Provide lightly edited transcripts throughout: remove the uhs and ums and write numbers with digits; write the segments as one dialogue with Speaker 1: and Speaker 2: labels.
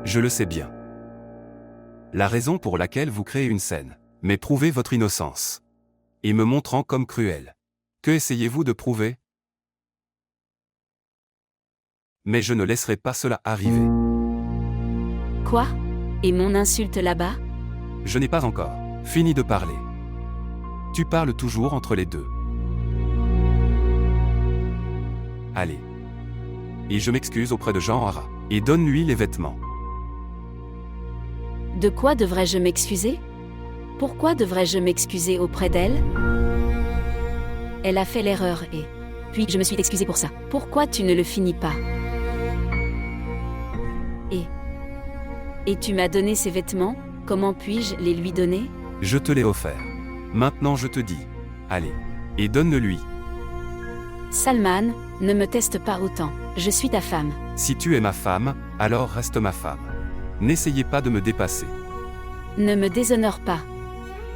Speaker 1: Je le sais bien. La raison pour laquelle vous créez une scène, mais prouvez votre innocence. Et me montrant comme cruel. Que essayez-vous de prouver? Mais je ne laisserai pas cela arriver.
Speaker 2: Quoi? Et mon insulte là-bas?
Speaker 1: Je n'ai pas encore fini de parler. Tu parles toujours entre les deux. Allez. Et je m'excuse auprès de Jean Hara. Et donne-lui les vêtements.
Speaker 2: De quoi devrais-je m'excuser? Pourquoi devrais-je m'excuser auprès d'elle? Elle a fait l'erreur et... Puis je me suis excusée pour ça. Pourquoi tu ne le finis pas? Et tu m'as donné ces vêtements, comment puis-je les lui donner?
Speaker 1: Je te l'ai offert. Maintenant je te dis. Allez. Et donne-le-lui.
Speaker 2: Salman, ne me teste pas autant. Je suis ta femme.
Speaker 1: Si tu es ma femme, alors reste ma femme. N'essayez pas de me dépasser.
Speaker 2: Ne me déshonore pas.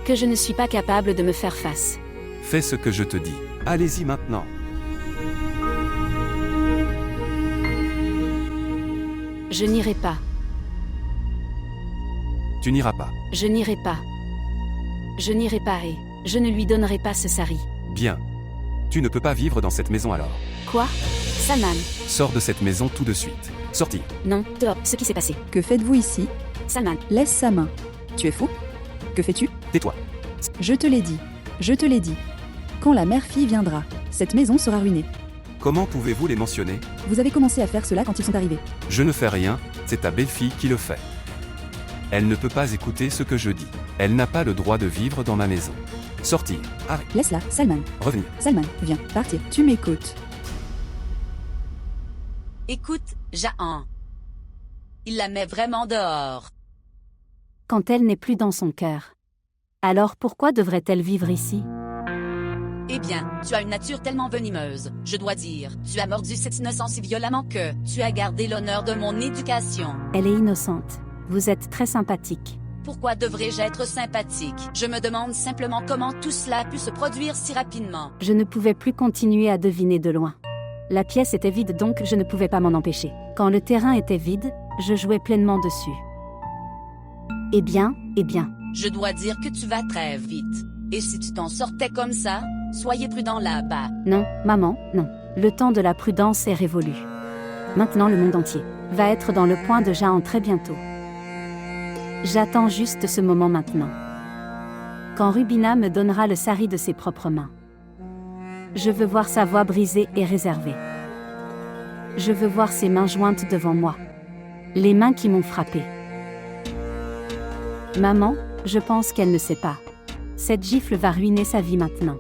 Speaker 2: Que je ne suis pas capable de me faire face.
Speaker 1: Fais ce que je te dis. Allez-y maintenant.
Speaker 2: Je n'irai pas.
Speaker 1: Tu n'iras pas.
Speaker 2: Je n'irai pas. Je n'irai pas et je ne lui donnerai pas ce sari.
Speaker 1: Bien. Tu ne peux pas vivre dans cette maison alors.
Speaker 2: Quoi? Salman.
Speaker 1: Sors de cette maison tout de suite. Sorti.
Speaker 2: Non, dehors, ce qui s'est passé.
Speaker 3: Que faites-vous ici?
Speaker 2: Salman.
Speaker 3: Laisse sa main. Tu es fou? Que fais-tu?
Speaker 1: Tais-toi.
Speaker 3: Je te l'ai dit. Je te l'ai dit. Quand la mère-fille viendra, cette maison sera ruinée.
Speaker 1: Comment pouvez-vous les mentionner?
Speaker 3: Vous avez commencé à faire cela quand ils sont arrivés.
Speaker 1: Je ne fais rien, c'est ta belle-fille qui le fait. Elle ne peut pas écouter ce que je dis. Elle n'a pas le droit de vivre dans ma maison. Sortir. Arrête.
Speaker 3: Laisse-la, Salman.
Speaker 1: Revenir.
Speaker 3: Salman, viens, partir. Tu m'écoutes.
Speaker 4: Écoute, Jahan. Il la met vraiment dehors.
Speaker 2: Quand elle n'est plus dans son cœur. Alors pourquoi devrait-elle vivre ici?
Speaker 4: Eh bien, tu as une nature tellement venimeuse, je dois dire. Tu as mordu cette innocence si violemment que tu as gardé l'honneur de mon éducation.
Speaker 2: Elle est innocente. Vous êtes très sympathique.
Speaker 4: Pourquoi devrais-je être sympathique? Je me demande simplement comment tout cela a pu se produire si rapidement.
Speaker 2: Je ne pouvais plus continuer à deviner de loin. La pièce était vide donc je ne pouvais pas m'en empêcher. Quand le terrain était vide, je jouais pleinement dessus. Eh bien.
Speaker 4: Je dois dire que tu vas très vite. Et si tu t'en sortais comme ça, soyez prudent là-bas.
Speaker 2: Non, maman, non. Le temps de la prudence est révolu. Maintenant le monde entier va être dans le point de Jahan très bientôt. J'attends juste ce moment maintenant. Quand Rubina me donnera le sari de ses propres mains. Je veux voir sa voix brisée et réservée. Je veux voir ses mains jointes devant moi. Les mains qui m'ont frappée. Maman, je pense qu'elle ne sait pas. Cette gifle va ruiner sa vie maintenant.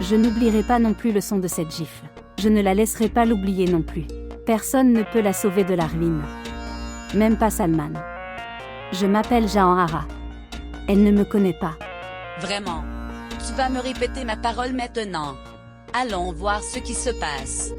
Speaker 2: Je n'oublierai pas non plus le son de cette gifle. Je ne la laisserai pas l'oublier non plus. Personne ne peut la sauver de la ruine. Même pas Salman. Je m'appelle Jahan Hara. Elle ne me connaît pas.
Speaker 4: Vraiment. Tu vas me répéter ma parole maintenant. Allons voir ce qui se passe.